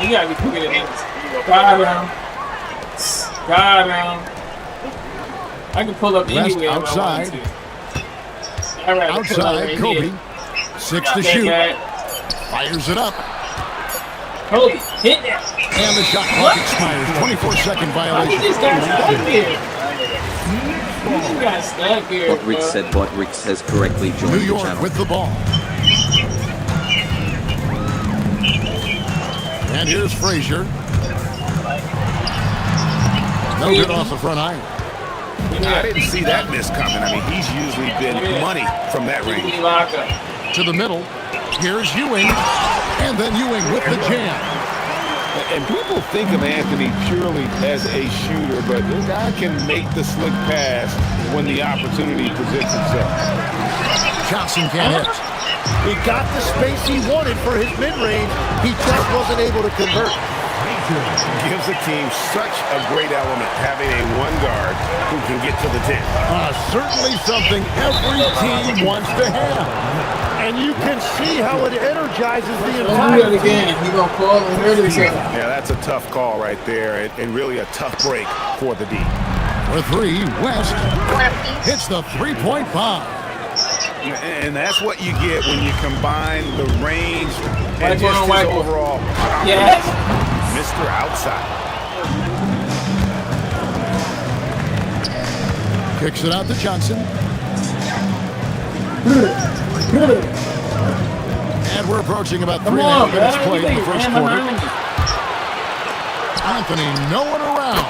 You gotta be quicker than this. Got him. Got him. I can pull up anywhere outside. if I want to. Outside, Kobe. 6 to shoot. Fires it up. Kobe, hit that. And the shot clock expires. 24-second violation. He just got stuck here. He just got stuck here. What Rick said, what Rick says correctly. Join New the York channel. with the ball. And here's Frazier. No good off the front iron. I didn't see that miss coming. I mean, he's usually been money from that range. To the middle. Here's Ewing. And then Ewing with the jam. And people think of Anthony purely as a shooter, but this guy can make the slick pass when the opportunity presents itself. Johnson can't hit. He got the space he wanted for his mid-range. He just wasn't able to convert. Gives the team such a great element having a one guard who can get to the 10. Certainly something every team wants to have. And you can see how it energizes the Don't do entire that again. He gonna fall and hurt himself. Yeah, that's a tough call right there, and really a tough break for the D. For 3, West hits the three-point bomb. And that's what you get when you combine the range and White just one, his white overall. Yes. Mr. Outside. Kicks it out to Johnson. And we're approaching about 3.5 minutes played in the first quarter. Anthony nowhere around.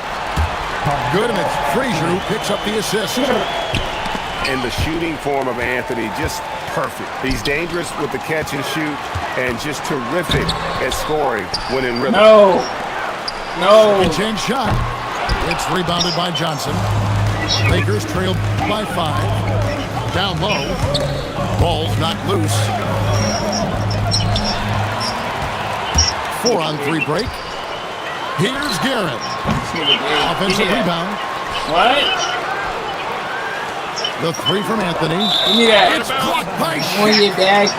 Good, and it's Frazier who picks up the assist. And the shooting form of Anthony, just perfect. He's dangerous with the catch and shoot, and just terrific at scoring when in rhythm. No. And change shot. It's rebounded by Johnson. Lakers trailed by 5. Down low. Ball's not loose. 4-on-3 break. Here's Garrett. Offensive rebound. What? The 3 from Anthony. Give me that. It's blocked by On your back,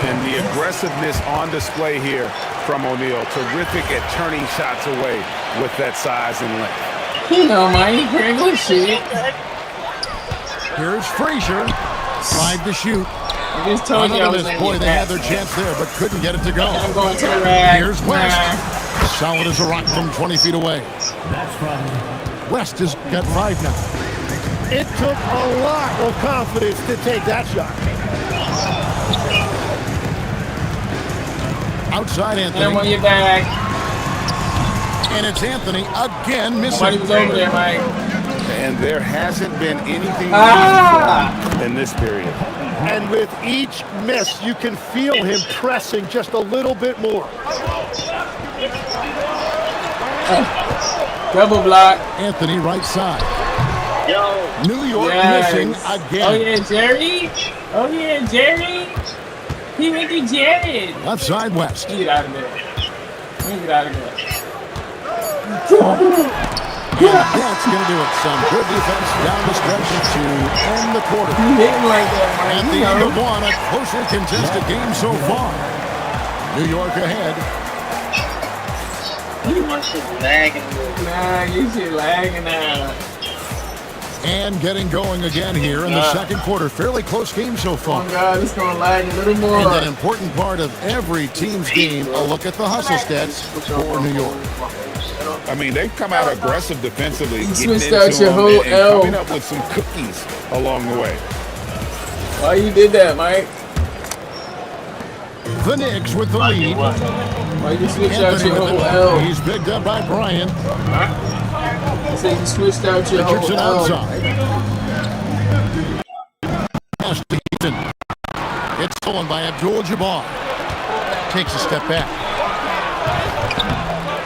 And the aggressiveness on display here from O'Neal. Terrific at turning shots away with that size and length. You know, Mike, regular shit. Here's Frazier. 5 to shoot. I just told you I was boy, they had their chance there, but couldn't get it to go. I'm going to the rack. Here's West. Solid as a rock from 20 feet away. West has got 5 now. It took a lot of confidence to take that shot. Outside Anthony. And I'm on your back. And it's Anthony again missing. Somebody was over there, Mike. And there hasn't been anything in this period. And with each miss, you can feel him pressing just a little bit more. Double block. Anthony right side. Yo. New York missing again. Oh yeah, Jerry. Oh yeah, Jerry. He went to Jared. Left side West. Get out of there. Get out of there. That's going to do it. Some good defense down the stretch to end the quarter. You hit him like that, Mike. At the end of one, a closely contested game so far. New York ahead. You must be lagging. Nah, you shit lagging now. And getting going again here in the second quarter. Fairly close game so far. Oh God, it's going to lag a little more. And an important part of every team's game, a look at the hustle stats for New York. I mean, they've come out aggressive defensively, You getting switched out into your them whole and L. coming up with some cookies along the way. Why you did that, Mike? The Knicks with the lead. Why you switched out Anthony your with whole it. L? He's picked up by Bryant. So you switched out your whole Richardson L. outside. Pass to Heaton. It's stolen by Abdul-Jabbar. Takes a step back.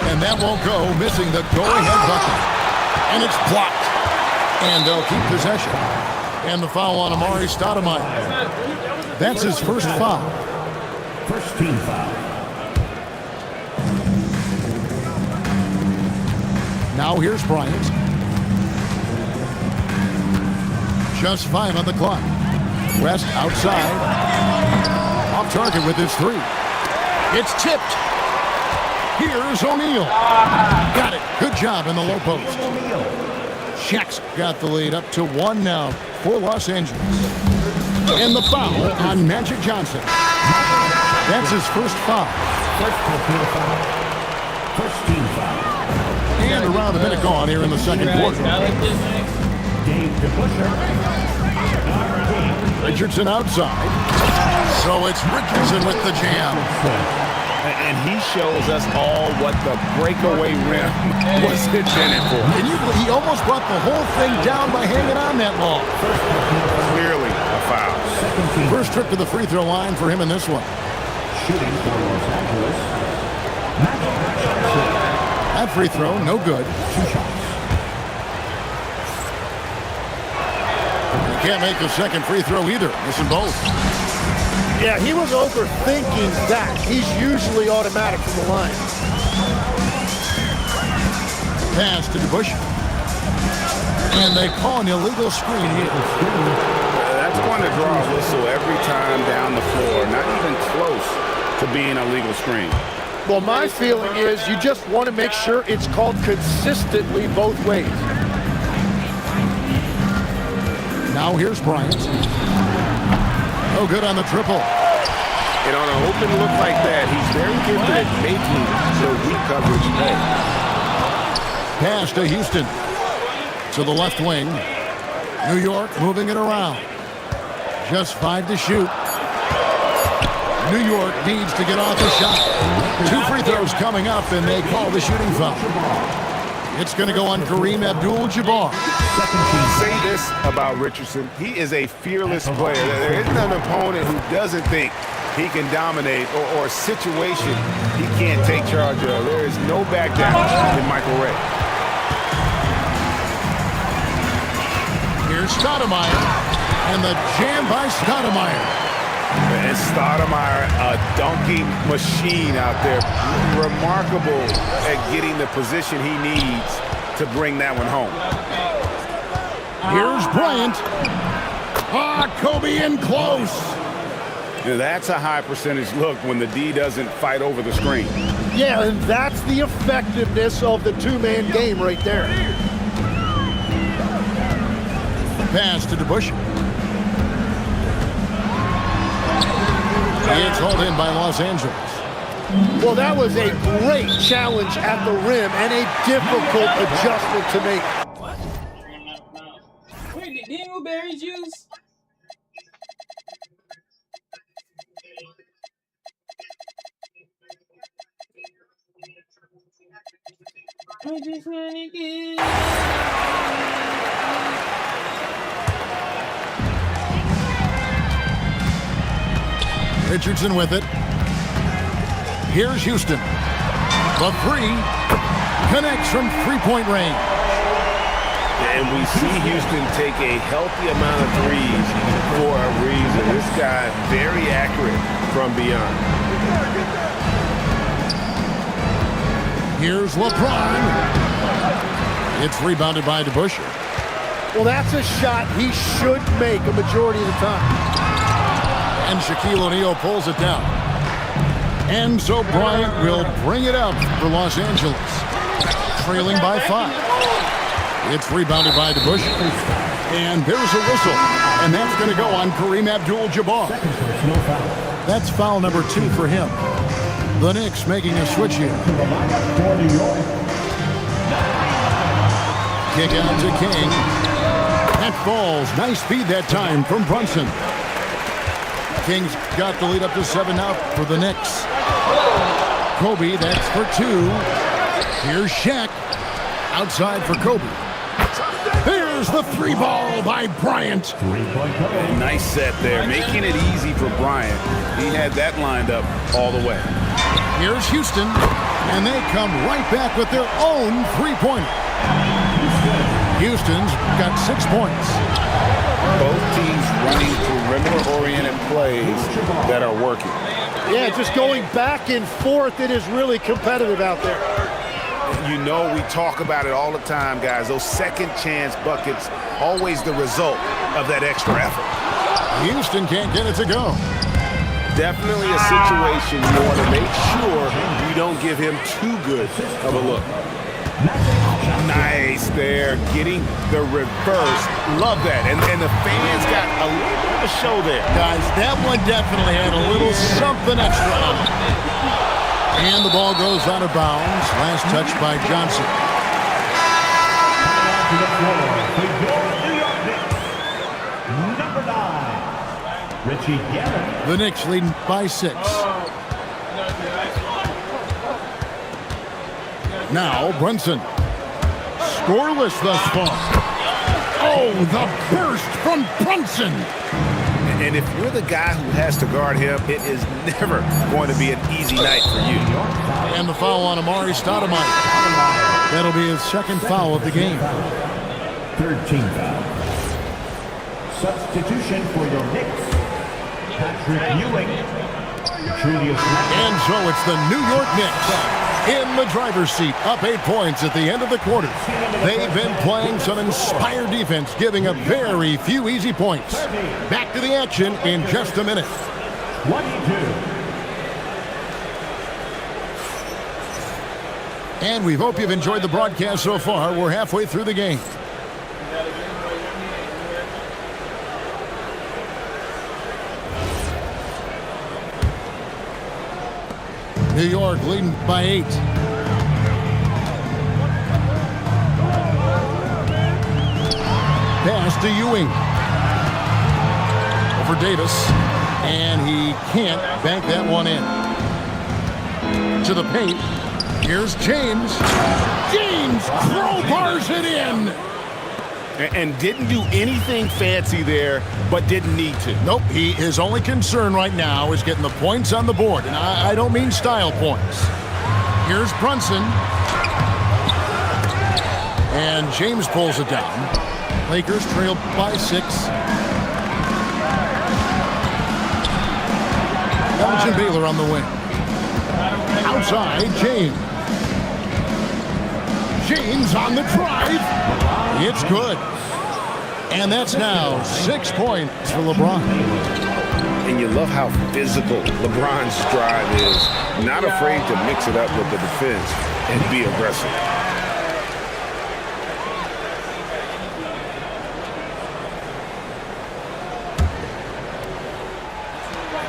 And that won't go, missing the go-ahead bucket. And it's blocked. And they'll keep possession. And the foul on Amari Stoudemire. That's his first foul. First team foul. Now here's Bryant. Just 5 on the clock. West outside. Off target with his 3. It's tipped. Here's O'Neal. Got it. Good job in the low post. Shaq's got the lead up to 1 now for Los Angeles. And the foul on Magic Johnson. That's his first foul. First team foul. And around a minute gone here in the second quarter. Richardson outside. So it's Richardson with the jam. And he shows us all what the breakaway rim was intended for. And he almost brought the whole thing down by hanging on that ball. Clearly a foul. First trip to the free throw line for him in this one. Shooting for Los Angeles. That free throw, no good. 2 shots. He can't make the second free throw either. Missing both. Yeah, he was overthinking that. He's usually automatic from the line. Pass to DeBush. And they call an illegal screen here. That's going to draw a whistle every time down the floor. Not even close to being a legal screen. Well, my feeling is you just want to make sure it's called consistently both ways. Now here's Bryant. No good on the triple. And on an open look like that, he's very gifted at making the weak coverage pay. Pass to Houston. To the left wing. New York moving it around. Just 5 to shoot. New York needs to get off the shot. 2 free throws coming up, and they call the shooting foul. It's going to go on Kareem Abdul-Jabbar. Say this about Richardson. He is a fearless player. There isn't an opponent who doesn't think he can dominate or a situation he can't take charge of. There is no back down in Michael Ray. Here's Stoudemire. And the jam by Stoudemire. And Stoudemire, a dunking machine out there. Remarkable at getting the position he needs to bring that one home. Here's Bryant. Kobe in close. Now, that's a high percentage look when the D doesn't fight over the screen. Yeah, and that's the effectiveness of the two-man game right there. Pass to DeBush. It's hauled in by Los Angeles. Well, that was a great challenge at the rim and a difficult adjustment to make. What? Wait, dingleberry juice? I just wanna get... Richardson with it. Here's Houston. The three connects from three-point range. And we see Houston take a healthy amount of threes for a reason. This guy very accurate from beyond. Here's LeBron. It's rebounded by DeBush. Well, that's a shot he should make a majority of the time. And Shaquille O'Neal pulls it down. And so Bryant will bring it up for Los Angeles. Trailing by 5. It's rebounded by DeBush. And there's a whistle. And that's going to go on Kareem Abdul-Jabbar. That's foul number 2 for him. The Knicks making a switch here. Kick out to King. That falls. Nice feed that time from Brunson. King's got the lead up to 7 now for the Knicks. Kobe, that's for 2. Here's Shaq. Outside for Kobe. Here's the 3 ball by Bryant. Nice set there, making it easy for Bryant. He had that lined up all the way. Here's Houston, and they come right back with their own 3-pointer. Houston's got 6 points. Both teams running perimeter-oriented plays that are working. Yeah, just going back and forth, it is really competitive out there. You know, we talk about it all the time, guys. Those second chance buckets, always the result of that extra effort. Houston can't get it to go. Definitely a situation you want to make sure you don't give him too good of a look. Nice there, getting the reverse. Love that. And the fans got a little bit of a show there. Guys, that one definitely had a little something extra on it. And the ball goes out of bounds. Last touch by Johnson. To the floor for your New York Knicks, number 9, Richie Garrett. The Knicks leading by 6. Now Brunson. Scoreless thus far. Oh, the burst from Brunson. And if you're the guy who has to guard him, it is never going to be an easy night for you. And the foul on Amari Stoudemire. That'll be his second foul of the game. Third team foul. Substitution for your Knicks, Patrick Ewing. And so it's the New York Knicks in the driver's seat, up 8 points at the end of the quarter. They've been playing some inspired defense, giving up very few easy points. Back to the action in just a minute. 22. And we hope you've enjoyed the broadcast so far. We're halfway through the game. New York leading by 8. Pass to Ewing. Over Davis. And he can't bank that one in. To the paint. Here's James. James crowbars it in. And didn't do anything fancy there, but didn't need to. Nope, his only concern right now is getting the points on the board. And I don't mean style points. Here's Brunson. And James pulls it down. Lakers trail by 6. Elgin Baylor on the wing. Outside, James. James on the drive. It's good. And that's now 6 points for LeBron. And you love how physical LeBron's drive is. Not afraid to mix it up with the defense and be aggressive.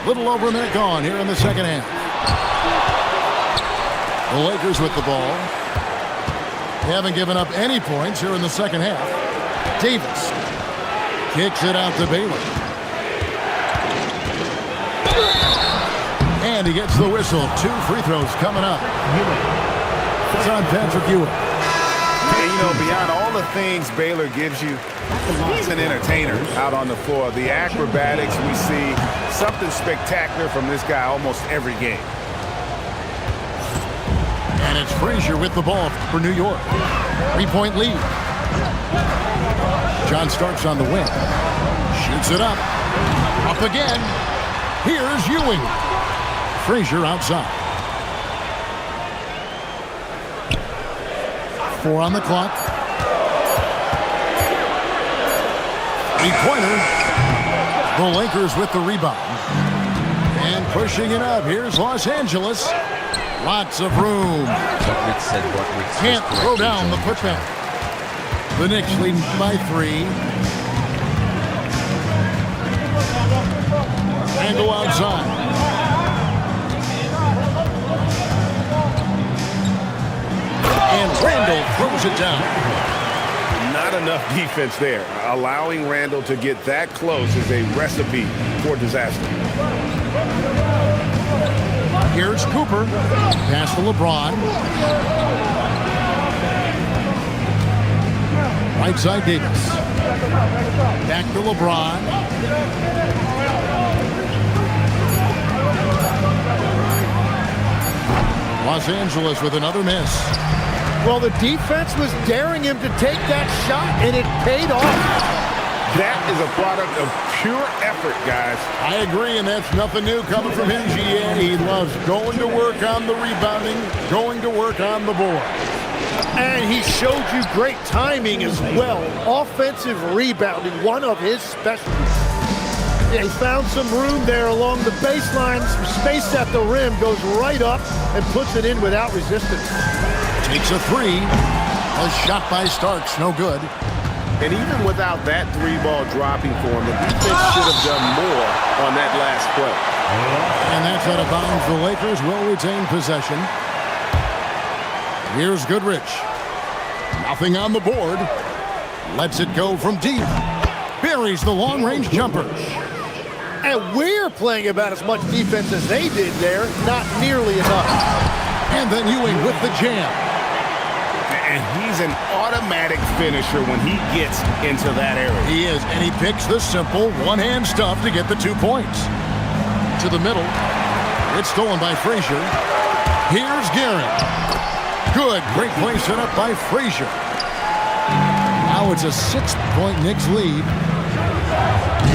Little over a minute gone here in the second half. The Lakers with the ball. They haven't given up any points here in the second half. Davis kicks it out to Baylor. And he gets the whistle. 2 free throws coming up. It's on Patrick Ewing. And, you know, beyond all the things Baylor gives you, he's an entertainer out on the floor. The acrobatics we see, something spectacular from this guy almost every game. And it's Frazier with the ball for New York. 3-point lead. John Starks on the wing. Shoots it up. Up again. Here's Ewing. Frazier outside. 4 on the clock. 3-pointer. The Lakers with the rebound. And pushing it up. Here's Los Angeles. Lots of room. Can't throw down the putback. The Knicks leading by 3. And go outside. And Randall throws it down. Not enough defense there. Allowing Randall to get that close is a recipe for disaster. Here's Cooper. Pass to LeBron. Right side Davis. Back to LeBron. Los Angeles with another miss. Well, the defense was daring him to take that shot, and it paid off. That is a product of pure effort, guys. I agree, and that's nothing new coming from him, GA. He loves going to work on the rebounding, going to work on the board. And he showed you great timing as well. Offensive rebounding, one of his specialties. Yeah, he found some room there along the baseline. Some space at the rim, goes right up and puts it in without resistance. Takes a three. A shot by Starks, no good. And even without that three ball dropping for him, the defense should have done more on that last play. And that's out of bounds. The Lakers will retain possession. Here's Goodrich. Nothing on the board. Lets it go from deep. Buries the long-range jumper. And we're playing about as much defense as they did there. Not nearly enough. And then Ewing with the jam. And he's an automatic finisher when he gets into that area. He is, and he picks the simple one-hand stuff to get the 2 points. To the middle. It's stolen by Frazier. Here's Garrett. Good. Great play set up by Frazier. Now it's a 6-point Knicks lead.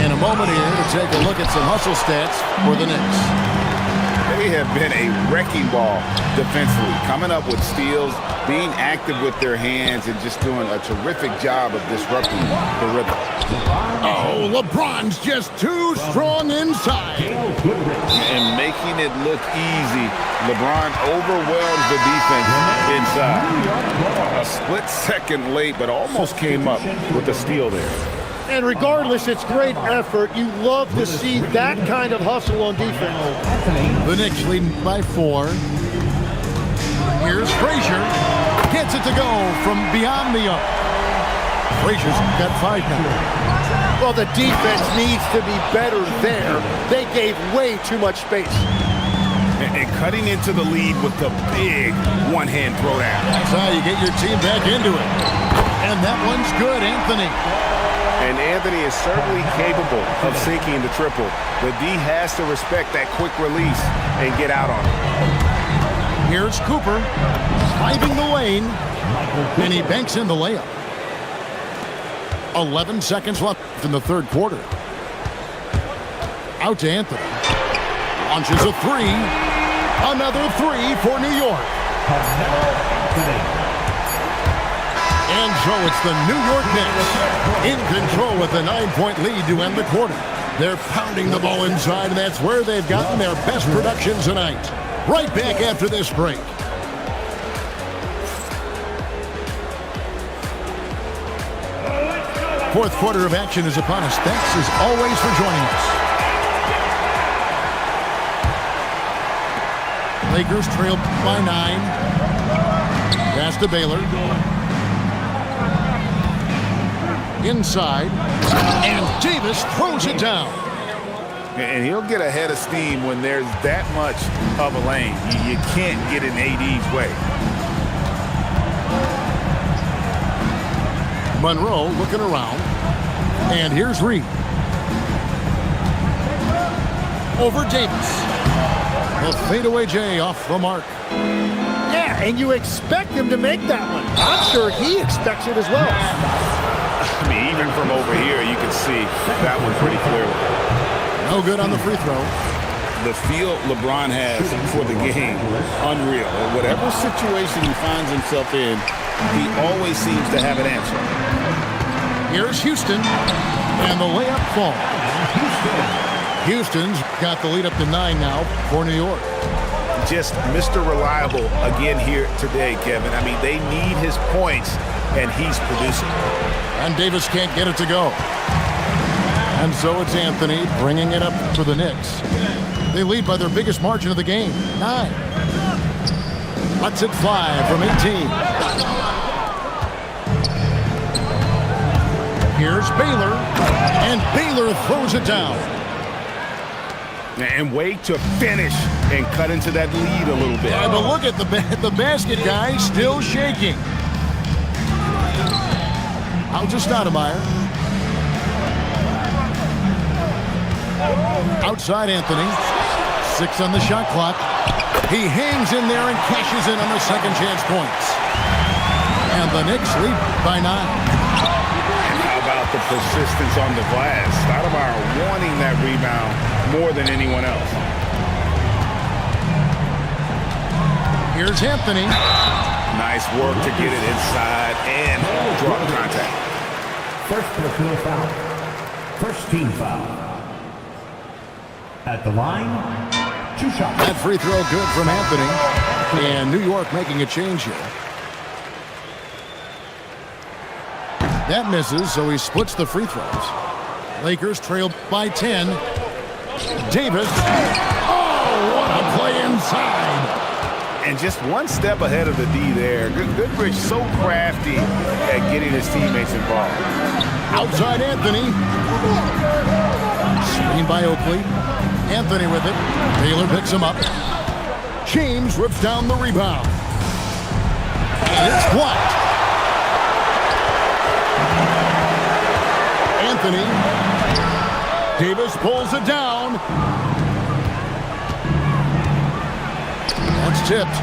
In a moment here to take a look at some hustle stats for the Knicks. They have been a wrecking ball defensively, coming up with steals, being active with their hands, and just doing a terrific job of disrupting the rhythm. Oh, LeBron's just too strong inside. And making it look easy, LeBron overwhelms the defense inside. A split second late, but almost came up with a steal there. And regardless, it's great effort. You love to see that kind of hustle on defense. The Knicks leading by 4. Here's Frazier. Gets it to go from beyond the arc. Frazier's got 5 now. Well, the defense needs to be better there. They gave way too much space. And cutting into the lead with the big one-hand throwdown. That's how you get your team back into it. And that one's good, Anthony. And Anthony is certainly capable of sinking the triple. The D has to respect that quick release and get out on it. Here's Cooper, driving the lane, and he banks in the layup. 11 seconds left in the third quarter. Out to Anthony. Launches a three. Another three for New York. And so it's the New York Knicks in control with a 9-point lead to end the quarter. They're pounding the ball inside, and that's where they've gotten their best production tonight. Right back after this break. Fourth quarter of action is upon us. Thanks as always for joining us. Lakers trail by 9. Pass to Baylor. Inside, and Davis throws it down. And he'll get a head of steam when there's that much of a lane. You can't get in AD's way. Monroe looking around, and here's Reed. Over Davis. The fadeaway J off the mark. Yeah, and you expect him to make that one. I'm sure he expects it as well. I mean, even from over here, you can see that one pretty clearly. No good on the free throw. The feel LeBron has for the game, unreal. Whatever situation he finds himself in, he always seems to have an answer. Here's Houston, and the layup falls. Houston's got the lead up to 9 now for New York. Just Mr. Reliable again here today, Kevin. I mean, they need his points, and he's producing. And Davis can't get it to go. And so it's Anthony bringing it up for the Knicks. They lead by their biggest margin of the game, 9. Lets it fly from 18. Here's Baylor, and Baylor throws it down. And wait to finish and cut into that lead a little bit. Yeah, but look at the basket guy still shaking. Out to Stoudemire. Outside Anthony. 6 on the shot clock. He hangs in there and cashes in on the second chance points. And the Knicks lead by 9. How about the persistence on the glass? Stoudemire wanting that rebound more than anyone else. Here's Anthony. Nice work to get it inside and draw the contact. First personal foul. First team foul. At the line, 2 shots. That free throw good from Anthony. And New York making a change here. That misses, so he splits the free throws. Lakers trail by 10. Davis. Oh, what a play inside. And just one step ahead of the D there. Goodrich so crafty at getting his teammates involved. Outside Anthony. Screen by Oakley. Anthony with it. Taylor picks him up. James rips down the rebound. And it's blocked. Anthony. Davis pulls it down. That's tipped.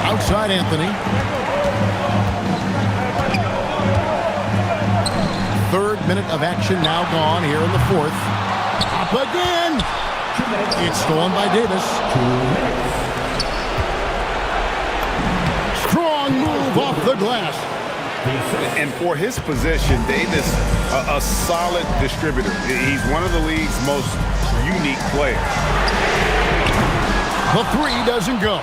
Outside Anthony. Third minute of action now gone here in the fourth. Up again. It's stolen by Davis. Strong move off the glass. And for his position, Davis, a solid distributor. He's one of the league's most unique players. The three doesn't go.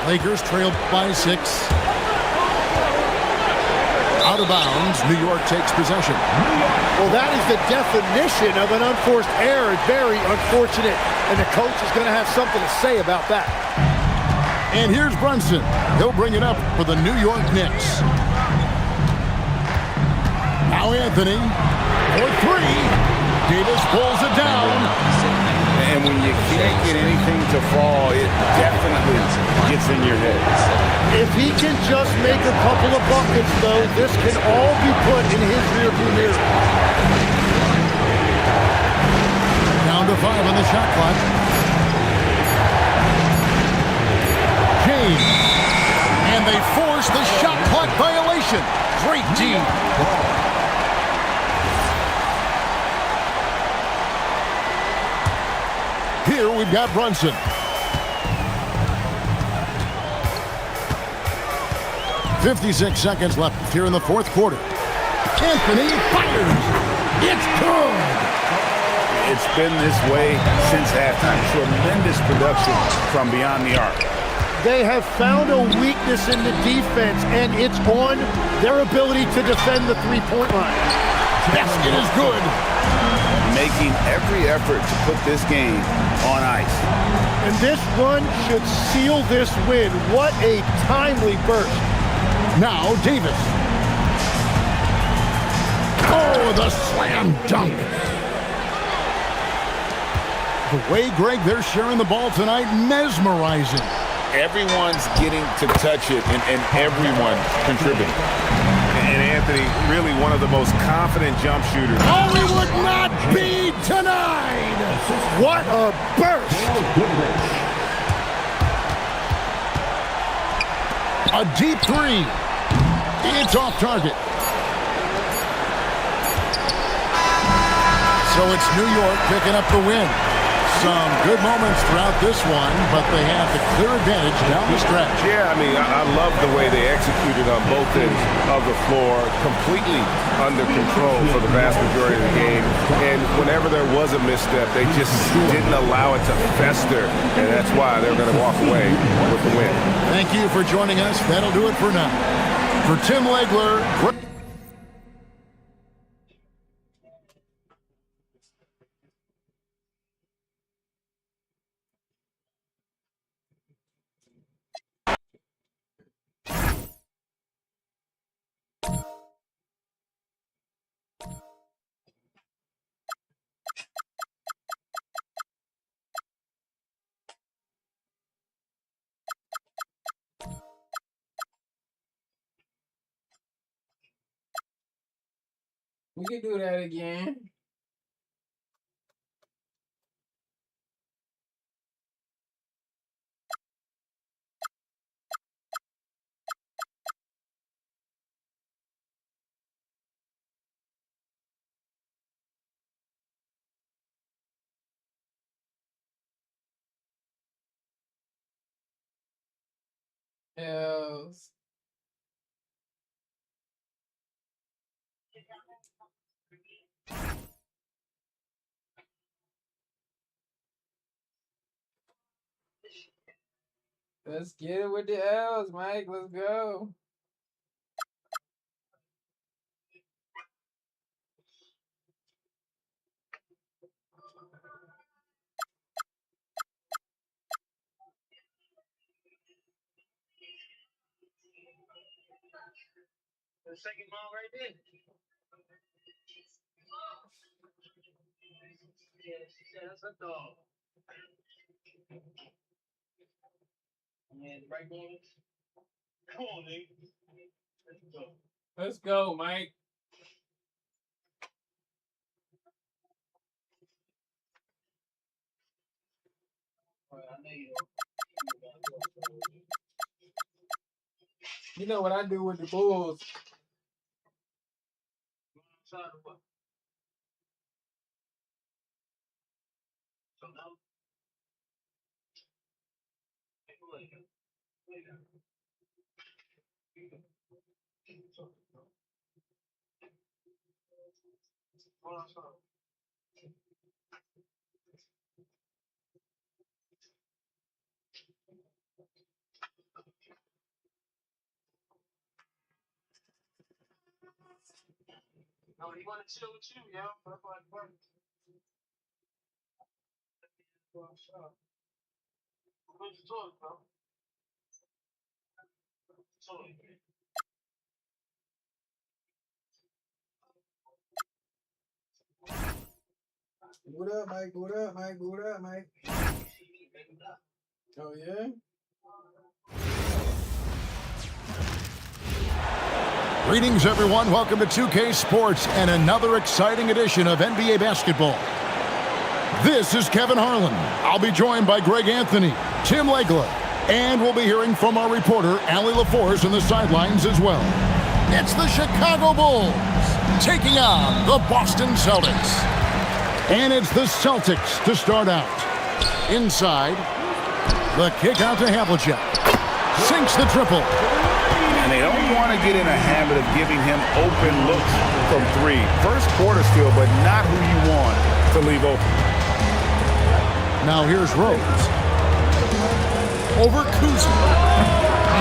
Lakers trail by 6. Out of bounds, New York takes possession. Well, that is the definition of an unforced error. Very unfortunate, and the coach is going to have something to say about that. And here's Brunson. He'll bring it up for the New York Knicks. Now Anthony for 3. Davis pulls it down. And when you can't get anything to fall, it definitely gets in your head. If he can just make a couple of buckets, though, this can all be put in his rearview mirror. Down to 5 on the shot clock. James. And they force the shot clock violation. Great team. Here we've got Brunson. "56 seconds left here in the fourth quarter. Anthony fires. It's good. It's been this way since halftime. Tremendous production from beyond the arc. They have found a weakness in the defense, and it's on their ability to defend the three-point line. Basket is good. Making every effort to put this game on ice. And this run should seal this win. What a timely burst. Now Davis. Oh, the slam dunk. The way, Greg, they're sharing the ball tonight, mesmerizing. Everyone's getting to touch it, and everyone contributing. And Anthony, really one of the most confident jump shooters. Oh, he would not be denied! What a burst! A deep 3. It's off target. So it's New York picking up the win. Some good moments throughout this one, but they have the clear advantage down the stretch. Yeah, I mean, I love the way they executed on both ends of the floor, completely under control for the vast majority of the game. And whenever there was a misstep, they just didn't allow it to fester, and that's why they're going to walk away with the win. Thank you for joining us. That'll do it for now. For Tim Legler, We can do that again. Else. Let's get it with the L's, Mike. Let's go. The second ball right there. Yeah, that's a dog. Man, right ball. Come on, nigga. Let's go. Let's go, Mike. All right, I know you. You know what I do with the Bulls? Side of what? So now. Take a look. Hold on, sorry. No, he want to chill with you, yo. That's why it's working. Where's the toilet, bro? Toilet. What up, Mike? What up, Mike? What up, Mike? Oh, yeah? Greetings, everyone. Welcome to 2K Sports and another exciting edition of NBA basketball. This is Kevin Harlan. I'll be joined by Greg Anthony, Tim Legler, and we'll be hearing from our reporter, Allie LaForce, on the sidelines as well. It's the Chicago Bulls taking on the Boston Celtics. And it's the Celtics to start out. Inside, the kick out to Havlicek. Sinks the triple. And they don't want to get in a habit of giving him open looks from three. First quarter still, but not who you want to leave open. Now here's Rose. Over Kuzma.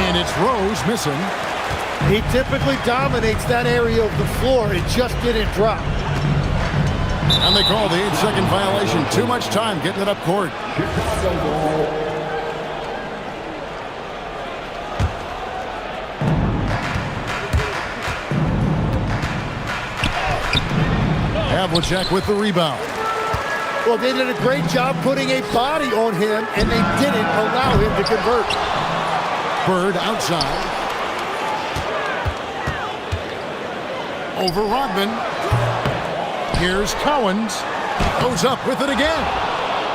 And it's Rose missing. He typically dominates that area of the floor. It just didn't drop. And they call the 8-second violation. Too much time getting it up court. Havlicek with the rebound. Well, they did a great job putting a body on him, and they didn't allow him to convert. Bird outside. Over Rodman. Here's Cowens. Goes up with it again.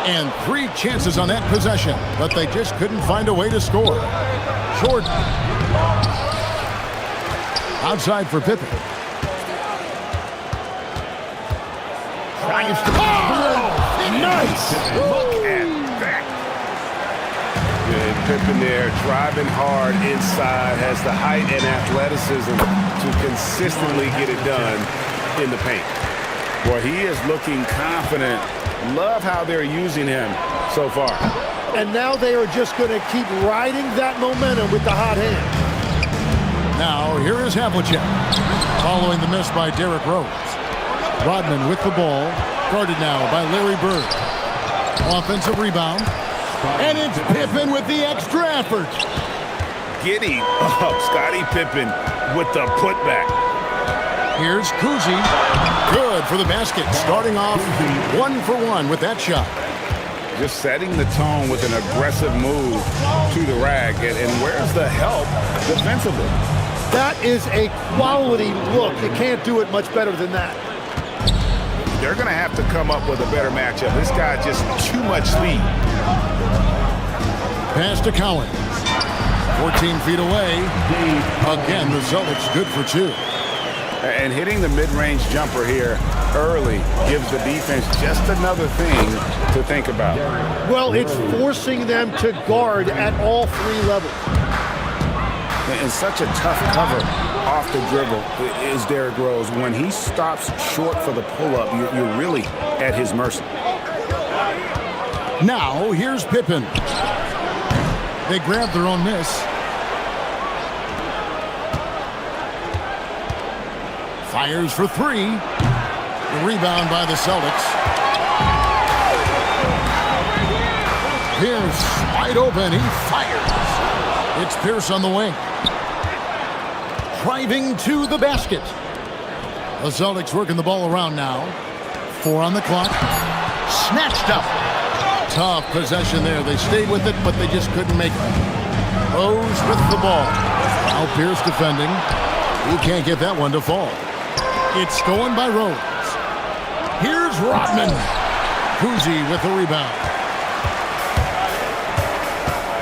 And 3 chances on that possession, but they just couldn't find a way to score. Jordan. Outside for Pippen. Drives to nice. Look at that. Good Pippen there, driving hard inside, has the height and athleticism to consistently get it done in the paint. Boy, he is looking confident. Love how they're using him so far. And now they are just going to keep riding that momentum with the hot hand. Now, here is Havlicek, following the miss by Derrick Rose. Rodman with the ball, guarded now by Larry Bird. Offensive rebound, and it's Pippen with the extra effort. Getting up, Scottie Pippen with the putback. Here's Kuzi, good for the basket, starting off 1 for 1 with that shot. Just setting the tone with an aggressive move to the rack, and where's the help defensively? That is a quality look. You can't do it much better than that. They're going to have to come up with a better matchup. This guy just too much speed. Pass to Collins. 14 feet away. Again, the Celtics good for 2. And hitting the mid-range jumper here early gives the defense just another thing to think about. Well, it's forcing them to guard at all 3 levels. And such a tough cover off the dribble is Derrick Rose. When he stops short for the pull-up, you're really at his mercy. Now, here's Pippen. They grab their own miss. Fires for three. The rebound by the Celtics. Pierce wide open. He fires. It's Pierce on the wing. Driving to the basket. The Celtics working the ball around now. 4 on the clock. Snatched up. Tough possession there. They stayed with it, but they just couldn't make it. Rose with the ball. Now Pierce defending. He can't get that one to fall. It's stolen by Rose. Here's Rodman. Kuzi with the rebound.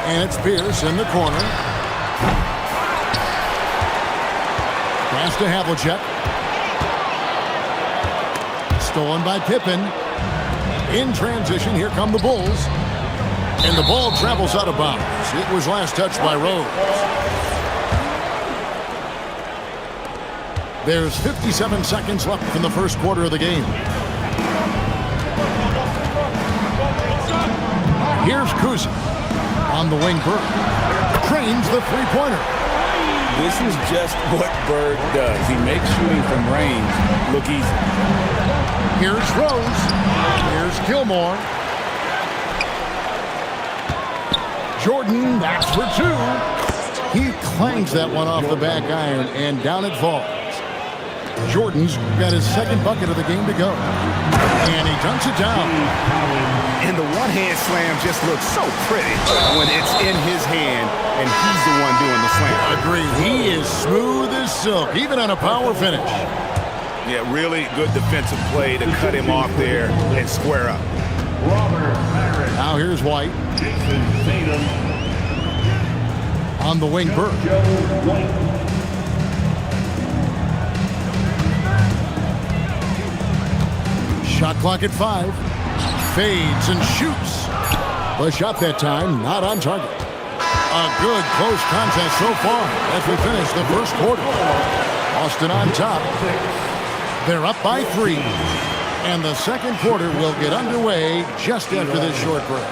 And it's Pierce in the corner. Pass to Havlicek. Stolen by Pippen. In transition, here come the Bulls. And the ball travels out of bounds. It was last touched by Rose. There's 57 seconds left in the first quarter of the game. Here's Kuzi. On the wing, Bird. Trains the three-pointer. This is just what Bird does. He makes shooting from range look easy. Here's Rose. Here's Gilmore. Jordan, that's for 2. He clangs that one off the back iron, and down it falls. Jordan's got his second bucket of the game to go. And he dunks it down. And the one-hand slam just looks so pretty when it's in his hand and he's the one doing the slam. Agree. He is smooth as silk, even on a power finish. Yeah, really good defensive play to cut him off there and square up. Now here's White. On the wing, Burke. Shot clock at 5. Fades and shoots. The shot that time not on target. A good close contest so far as we finish the first quarter. Boston on top. They're up by 3. And the second quarter will get underway just after this short break.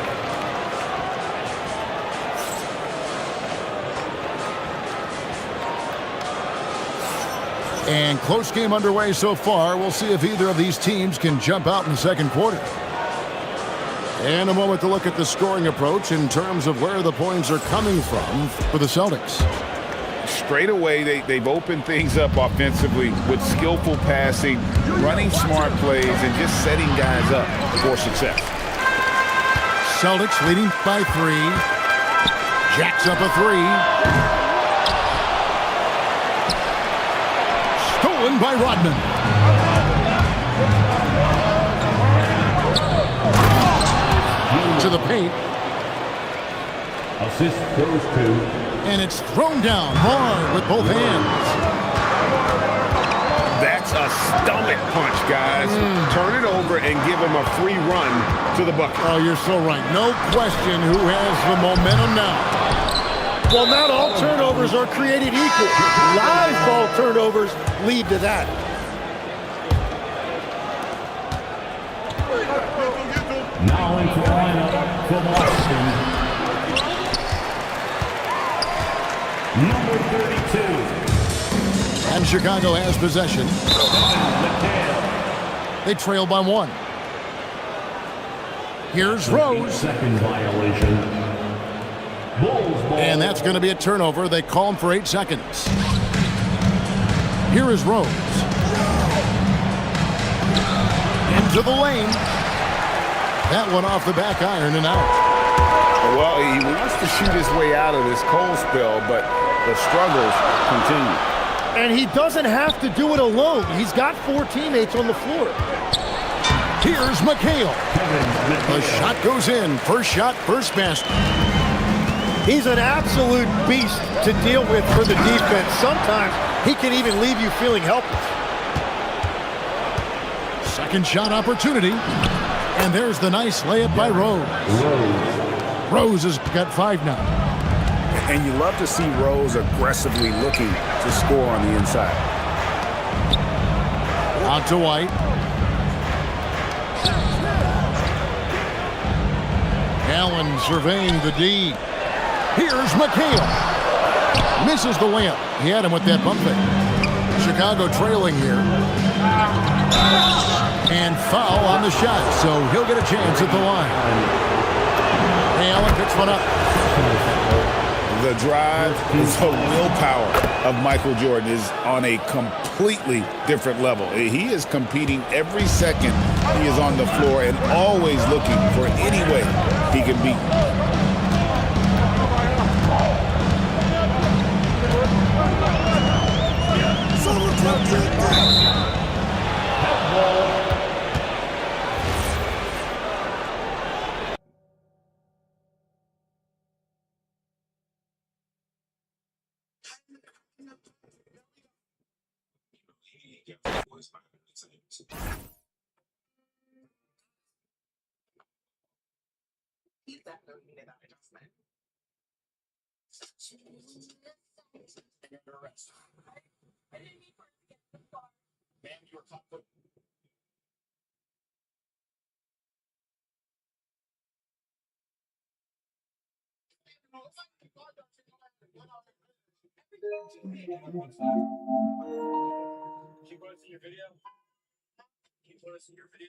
And close game underway so far. We'll see if either of these teams can jump out in the second quarter. And a moment to look at the scoring approach in terms of where the points are coming from for the Celtics. Straight away, they've opened things up offensively with skillful passing, running smart plays, and just setting guys up for success. Celtics leading by 3. Jacks up a 3. Stolen by Rodman. To the paint. Assist goes to. And it's thrown down hard with both hands. That's a stomach punch, guys. Turn it over and give him a free run to the bucket. Oh, you're so right. No question who has the momentum now. Well, not all turnovers are created equal. Live ball turnovers lead to that. Now into the lineup for Boston. Number 32. And Chicago has possession. They trail by 1. Here's Rose. Second violation. Bulls ball. And that's going to be a turnover. They call him for 8 seconds. Here is Rose. Into the lane. That one off the back iron and out. Well, he wants to shoot his way out of this cold spell, but the struggles continue. And he doesn't have to do it alone. He's got 4 teammates on the floor. Here's McHale. The shot goes in. First shot, first basket. He's an absolute beast to deal with for the defense. Sometimes he can even leave you feeling helpless. Second shot opportunity. And there's the nice layup by Rose. Rose has got 5 now. And you love to see Rose aggressively looking to score on the inside. Out to White. Allen surveying the D. Here's McHale. Misses the layup. He had him with that bump fake. Chicago trailing here. And foul on the shot, so he'll get a chance at the line. Ray Allen picks one up. The drive, the willpower of Michael Jordan is on a completely different level. He is competing every second he is on the floor and always looking for any way he can beat. Keep going to your video. Keep going to your video.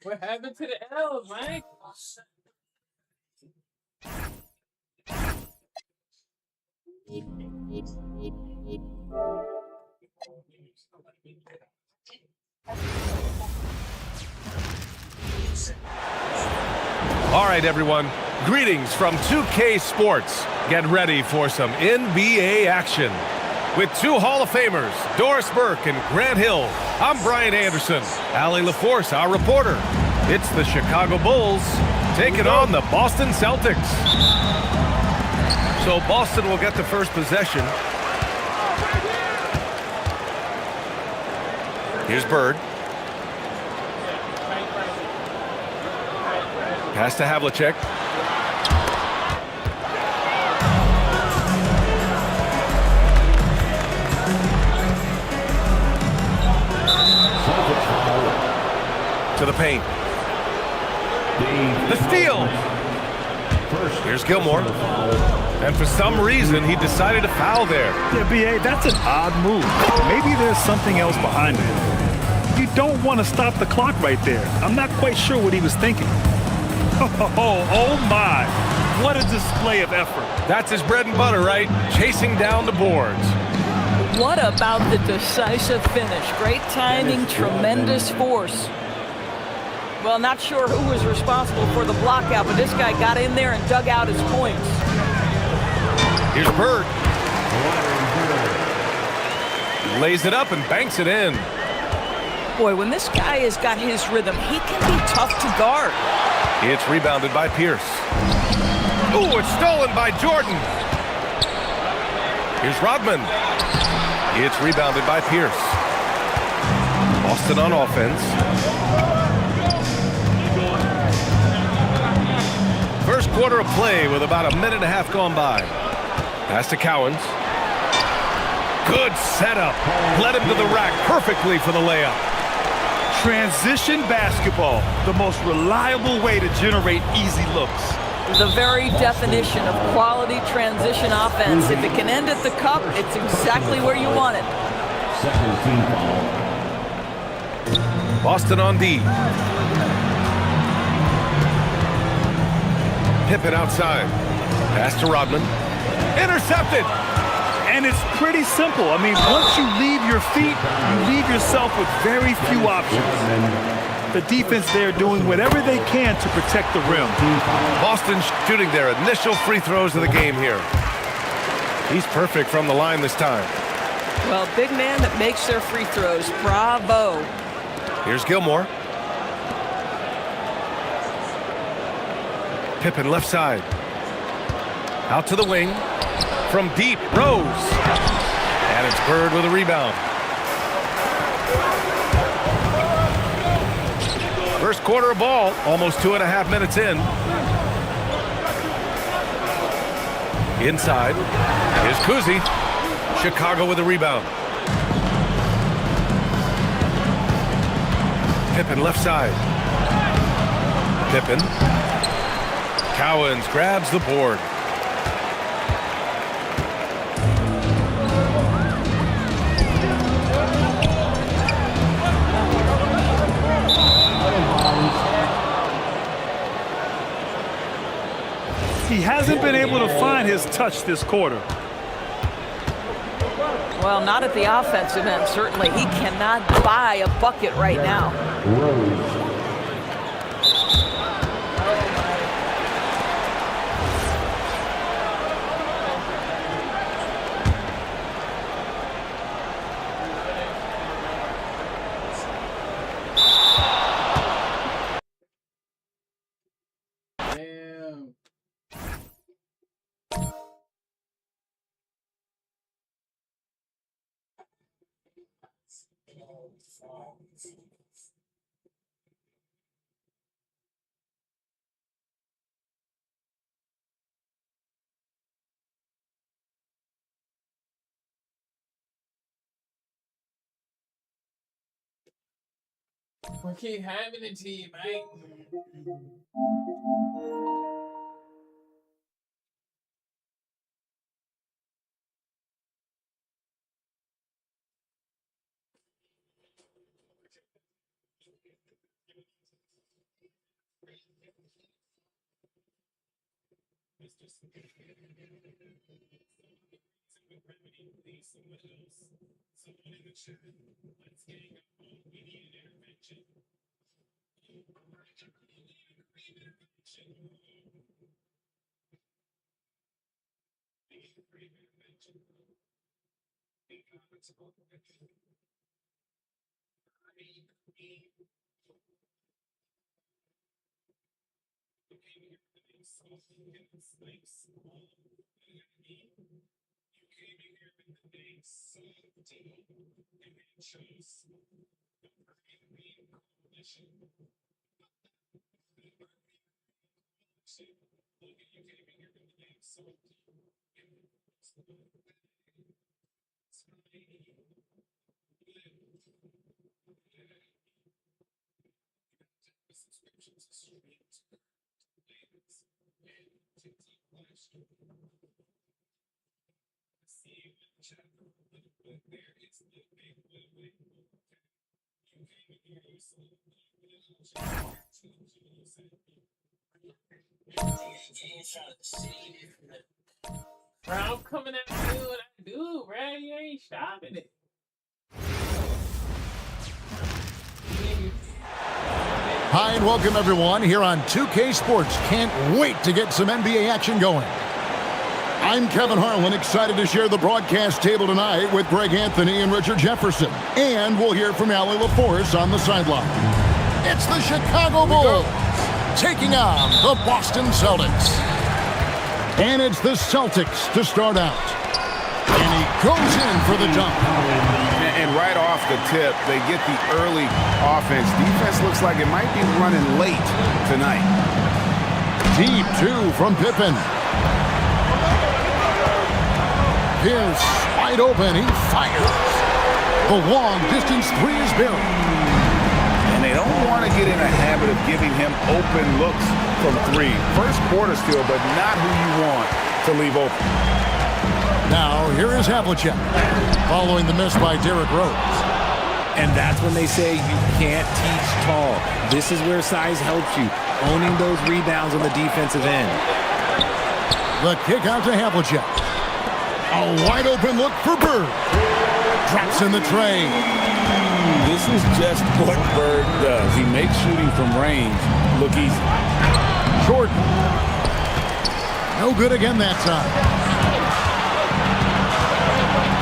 What happened to the L's, man? All right, everyone. Greetings from 2K Sports. Get ready for some NBA action. With two Hall of Famers, Doris Burke and Grant Hill, I'm Brian Anderson. Allie LaForce, our reporter. It's the Chicago Bulls taking on the Boston Celtics. So Boston will get the first possession. Here's Bird. Pass to Havlicek. To the paint. The steal. Here's Gilmore. And for some reason, he decided to foul there. Yeah, B.A., that's an odd move. Maybe there's something else behind it. You don't want to stop the clock right there. I'm not quite sure what he was thinking. Oh my. What a display of effort. That's his bread and butter, right? Chasing down the boards. What about the decisive finish? Great timing, tremendous force. Well, not sure who was responsible for the block out, but this guy got in there and dug out his points. Here's Bird. Lays it up and banks it in. Boy, when this guy has got his rhythm, he can be tough to guard. It's rebounded by Pierce. Ooh, it's stolen by Jordan. Here's Rodman. It's rebounded by Pierce. Boston on offense. First quarter of play with about a minute and a half gone by. Pass to Cowens. Good setup. Led him to the rack perfectly for the layup. Transition basketball, the most reliable way to generate easy looks. The very definition of quality transition offense. If it can end at the cup, it's exactly where you want it. Second team foul. Boston on D. Pippen outside. Pass to Rodman. Intercepted. And it's pretty simple. I mean, once you leave your feet, you leave yourself with very few options. The defense there doing whatever they can to protect the rim. Boston shooting their initial free throws of the game here. He's perfect from the line this time. Well, big man that makes their free throws. Bravo. Here's Gilmore. Pippen left side. Out to the wing. From deep, Rose. And it's Bird with a rebound. First quarter of ball, almost 2.5 minutes in. Inside. Here's Kuzi. Chicago with a rebound. Pippen left side. Pippen. Cowens grabs the board. He hasn't been able to find his touch this quarter. Well, not at the offensive end, certainly. He cannot buy a bucket right now. We keep having it to you, man. Bro, I'm coming at you what I do, bro. You ain't stopping it. Hi and welcome everyone here on 2K Sports. Can't wait to get some NBA action going. I'm Kevin Harlan, excited to share the broadcast table tonight with Greg Anthony and Richard Jefferson. And we'll hear from Allie LaForce on the sideline. It's the Chicago Bulls taking on the Boston Celtics. And it's the Celtics to start out. And he goes in for the dunk. And right off the tip, they get the early offense. Defense looks like it might be running late tonight. Deep two from Pippen. Pierce wide open. He fires. The long distance three is buried. And they don't want to get in a habit of giving him open looks from three. First quarter still, but not who you want to leave open. Now, here is Havlicek, following the miss by Derrick Rose. And that's when they say you can't teach tall. This is where size helps you, owning those rebounds on the defensive end. The kick out to Havlicek. A wide open look for Bird. Drops in the tray. This is just what Bird does. He makes shooting from range look easy. Jordan. No good again that time.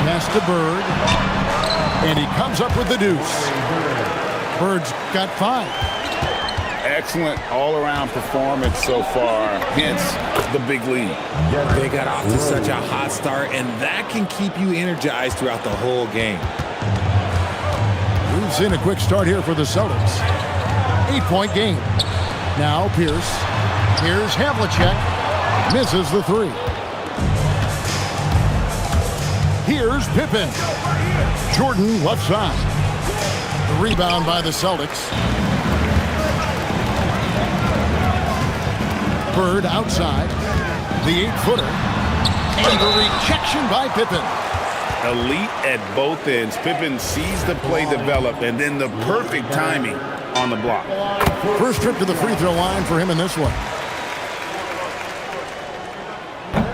Pass to Bird, and he comes up with the deuce. Bird's got 5. Excellent all-around performance so far, hence the big lead. They got off to such a hot start, and that can keep you energized throughout the whole game. We've seen a quick start here for the Celtics. 8-point game. Now Pierce. Here's Havlicek. Misses the 3. Here's Pippen. Jordan left side. The rebound by the Celtics. Bird outside. The 8-footer. And the rejection by Pippen. Elite at both ends. Pippen sees the play develop, and then the perfect timing on the block. First trip to the free throw line for him in this one.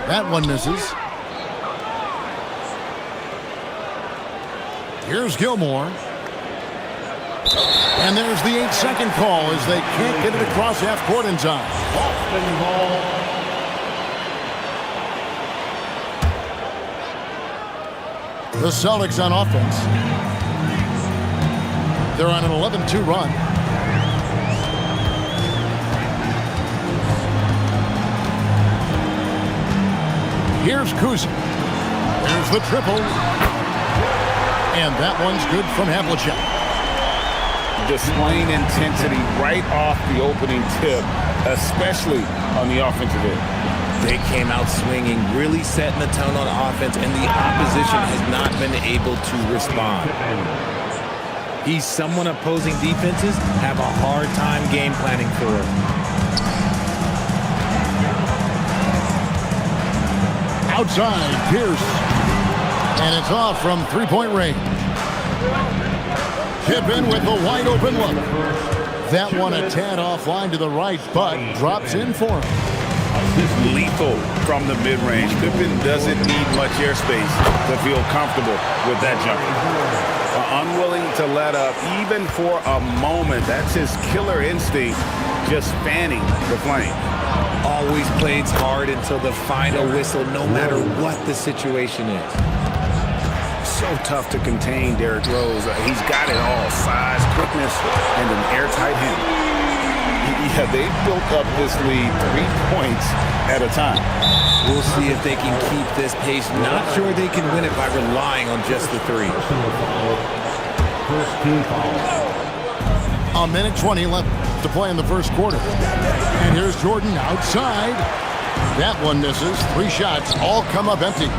That one misses. Here's Gilmore. And there's the 8-second call as they can't get it across half court in time. The Celtics on offense. They're on an 11-2 run. Here's Kuzma. There's the triple. And that one's good from Havlicek. Displaying intensity right off the opening tip, especially on the offensive end. They came out swinging, really setting the tone on offense, and the opposition has not been able to respond. He's someone opposing defenses have a hard time game planning for. Outside, Pierce. And it's off from three-point range. Pippen with the wide open look. That one a tad offline to the right, but drops in for him. Lethal from the mid-range. Pippen doesn't need much airspace to feel comfortable with that jumper. Unwilling to let up even for a moment. That's his killer instinct, just fanning the flame. Always plays hard until the final whistle, no matter what the situation is. So tough to contain Derrick Rose. He's got it all. Size, quickness, and an airtight handle. Yeah, they built up this lead 3 points at a time. We'll see if they can keep this pace. Not sure they can win it by relying on just the 3. First team foul. A minute 20 left to play in the first quarter. And here's Jordan outside. That one misses. 3 shots all come up empty.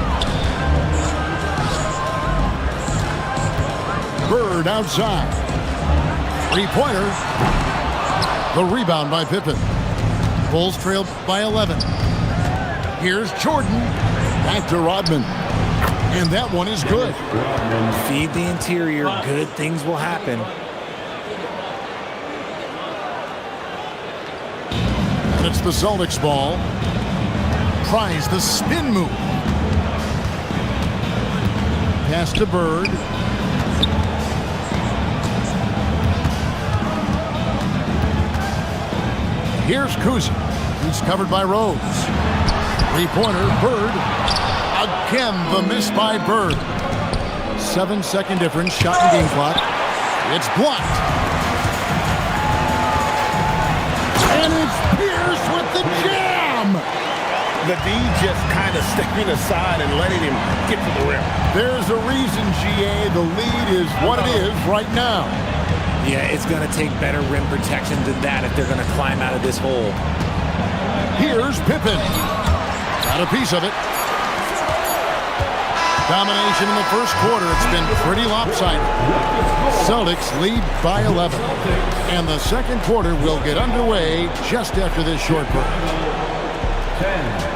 Bird outside. 3-pointer. The rebound by Pippen. Bulls trailed by 11. Here's Jordan. Back to Rodman. And that one is good. Feed the interior. Good things will happen. And it's the Celtics ball. Tries the spin move. Pass to Bird. Here's Kuzma. He's covered by Rose. 3-pointer, Bird. Again, the miss by Bird. 7-second difference, shot and game clock. It's blocked. And it's Pierce with the jam. The D just kind of stepping aside and letting him get to the rim. There's a reason, GA. The lead is what it is right now. Yeah, it's going to take better rim protection than that if they're going to climb out of this hole. Here's Pippen. Got a piece of it. Domination in the first quarter. It's been pretty lopsided. Celtics lead by 11. And the second quarter will get underway just after this short break. 10.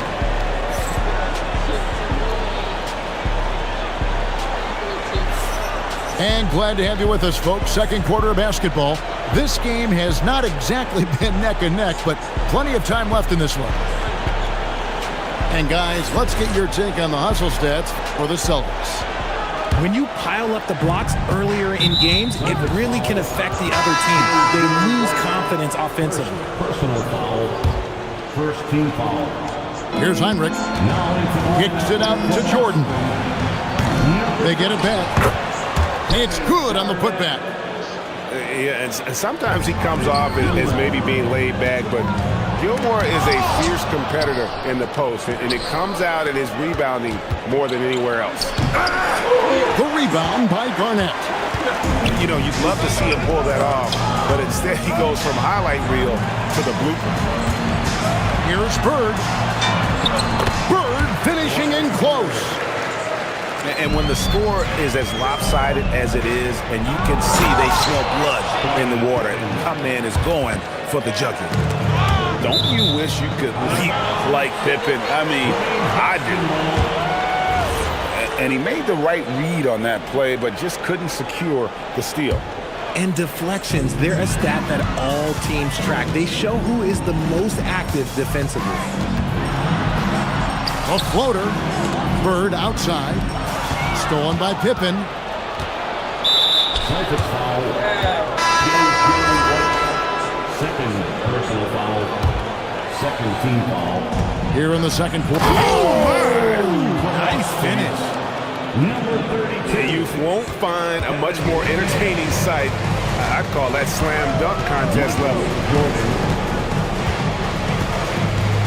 And glad to have you with us, folks. Second quarter of basketball. This game has not exactly been neck and neck, but plenty of time left in this one. And guys, let's get your take on the hustle stats for the Celtics. When you pile up the blocks earlier in games, it really can affect the other team. They lose confidence offensively. Personal foul. First team foul. Here's Heinrich. Kicks it out to Jordan. They get it back. It's good on the putback. Yeah, and sometimes he comes off as maybe being laid back, but Gilmore is a fierce competitor in the post, and it comes out in his rebounding more than anywhere else. The rebound by Garnett. You know, you'd love to see him pull that off, but instead he goes from highlight reel to the blooper. Here's Bird. Bird finishing in close. And when the score is as lopsided as it is, and you can see they smell blood in the water, and my man is going for the jugular. Don't you wish you could leap like Pippen? I mean, I do. And he made the right read on that play, but just couldn't secure the steal. And deflections, they're a stat that all teams track. They show who is the most active defensively. A floater. Bird outside. Stolen by Pippen. Celtics foul. Second personal foul. Second team foul. Here in the second quarter. Nice finish. Number 32. You won't find a much more entertaining sight. I'd call that slam dunk contest level.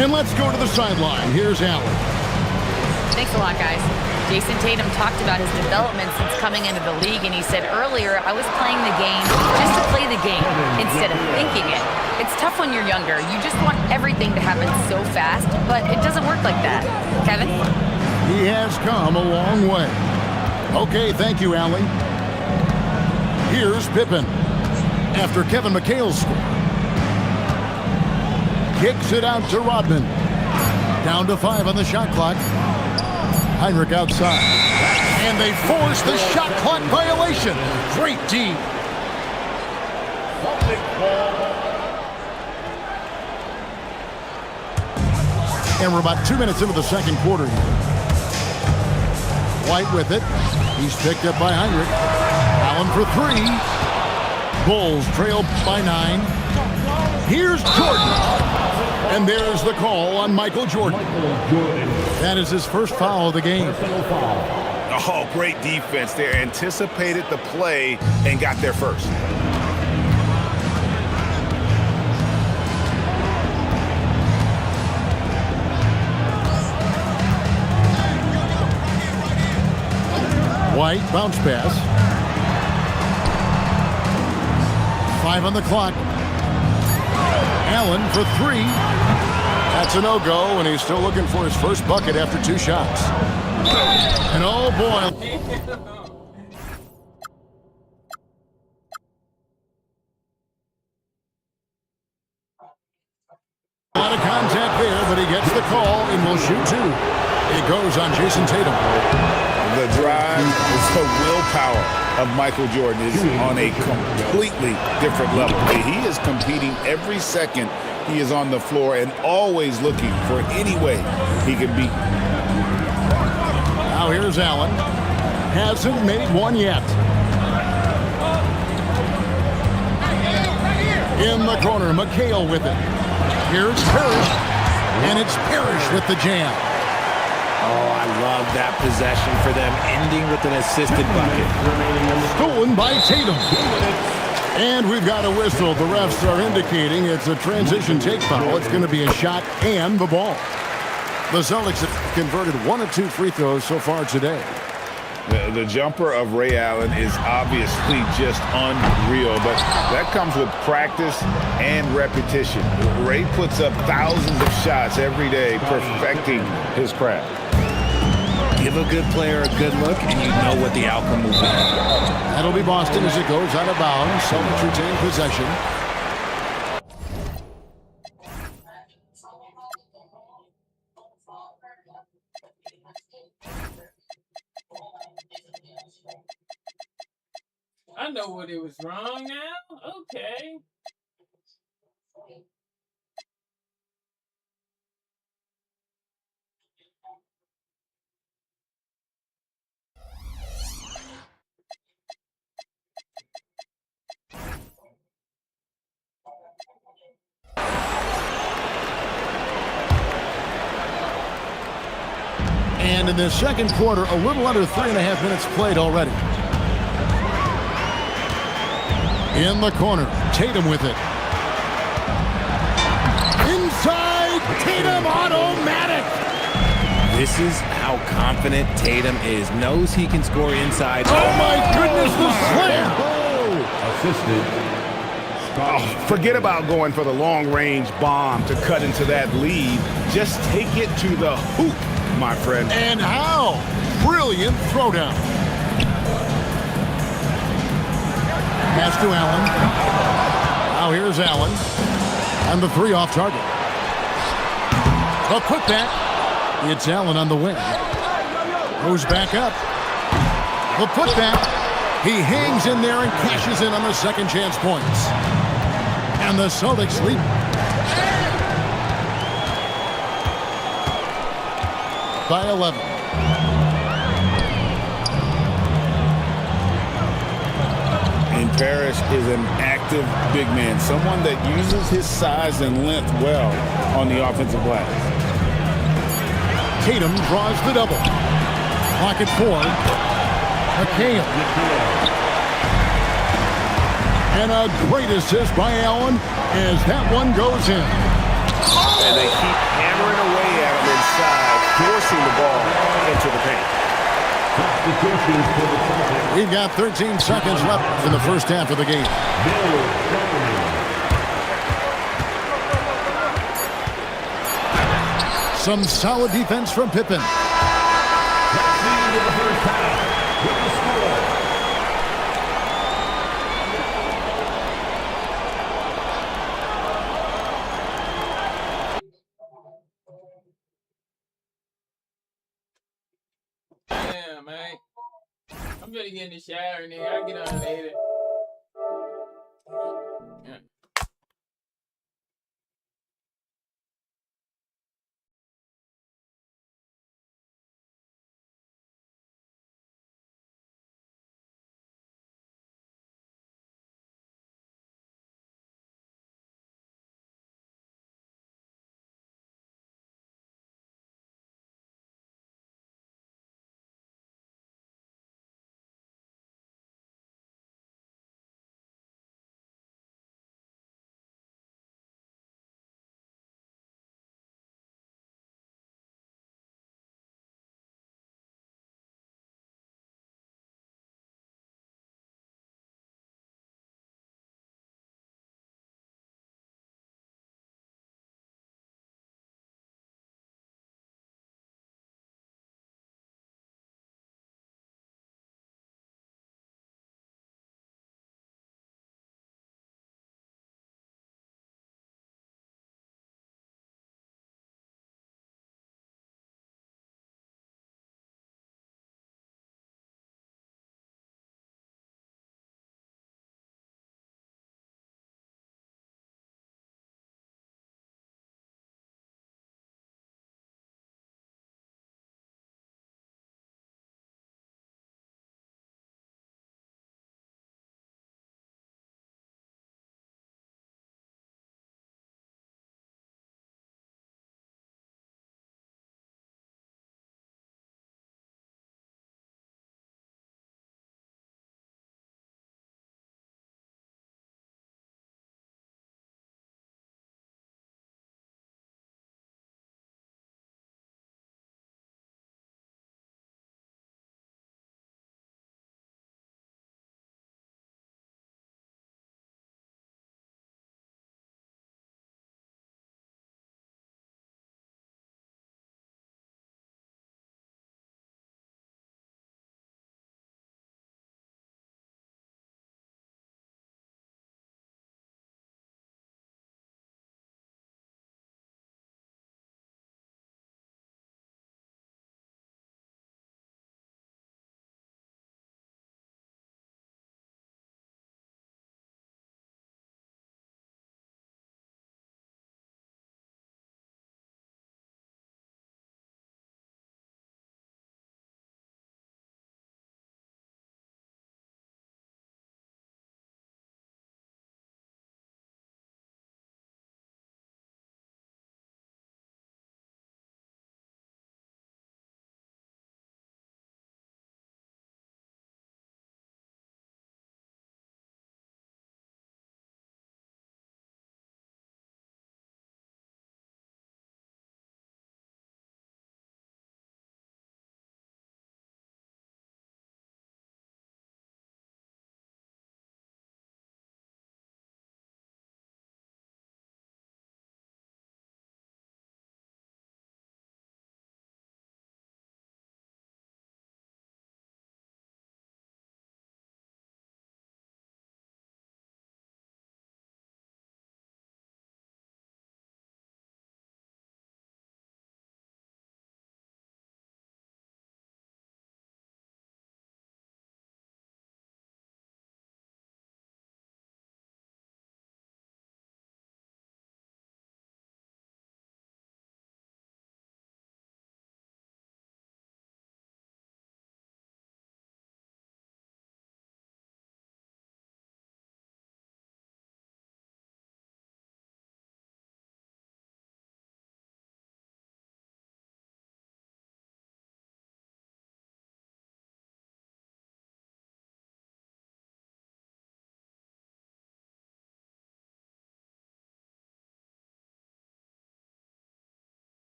And let's go to the sideline. Here's Allen. Thanks a lot, guys. Jason Tatum talked about his development since coming into the league, and he said earlier, I was playing the game just to play the game instead of thinking it. It's tough when you're younger. You just want everything to happen so fast, but it doesn't work like that. Kevin? He has come a long way. Okay, thank you, Allie. Here's Pippen. After Kevin McHale's score. Kicks it out to Rodman. Down to 5 on the shot clock. Heinrich outside. And they force the shot clock violation. Great team. And we're about 2 minutes into the second quarter here. White with it. He's picked up by Heinrich. Allen for three. Bulls trail by 9. Here's Jordan. And there's the call on Michael Jordan. That is his first foul of the game. Oh, great defense there. Anticipated the play and got there first. White, bounce pass. 5 on the clock. Allen for 3. That's a no-go, and he's still looking for his first bucket after 2 shots. And oh boy. A lot of contact there, but he gets the call and will shoot 2. It goes on Jason Tatum. The drive, the willpower of Michael Jordan is on a completely different level. He is competing every second he is on the floor and always looking for any way he can beat. Now here's Allen. Hasn't made one yet. In the corner, McHale with it. Here's Parrish, and it's Parrish with the jam. Oh, I love that possession for them, ending with an assisted bucket. Stolen by Tatum. And we've got a whistle. The refs are indicating it's a transition take foul. It's going to be a shot and the ball. The Celtics have converted 1 of 2 free throws so far today. The jumper of Ray Allen is obviously just unreal, but that comes with practice and repetition. Ray puts up thousands of shots every day, perfecting his craft. Give a good player a good look, and you know what the outcome will be. That'll be Boston as it goes out of bounds. Celtics retain possession. I know what it was wrong now. Okay. And in the second quarter, a little under 3.5 minutes played already. In the corner, Tatum with it. Inside, Tatum automatic. This is how confident Tatum is. Knows he can score inside. Oh my goodness, the slam. Oh, forget about going for the long-range bomb to cut into that lead. Just take it to the hoop, my friend. And how? Brilliant throwdown. Pass to Allen. Now here's Allen. And the 3 off target. A putback. It's Allen on the wing. Goes back up. The putback. He hangs in there and cashes in on the second chance points. And the Celtics lead. By 11. And Parrish is an active big man, someone that uses his size and length well on the offensive glass. Tatum draws the double. Clock at 4. McHale. And a great assist by Allen as that one goes in. And they keep hammering away at him inside, forcing the ball into the paint. We've got 13 seconds left in the first half of the game. Some solid defense from Pippen. Damn, man. I'm gonna get in the shower and then I'll get on later.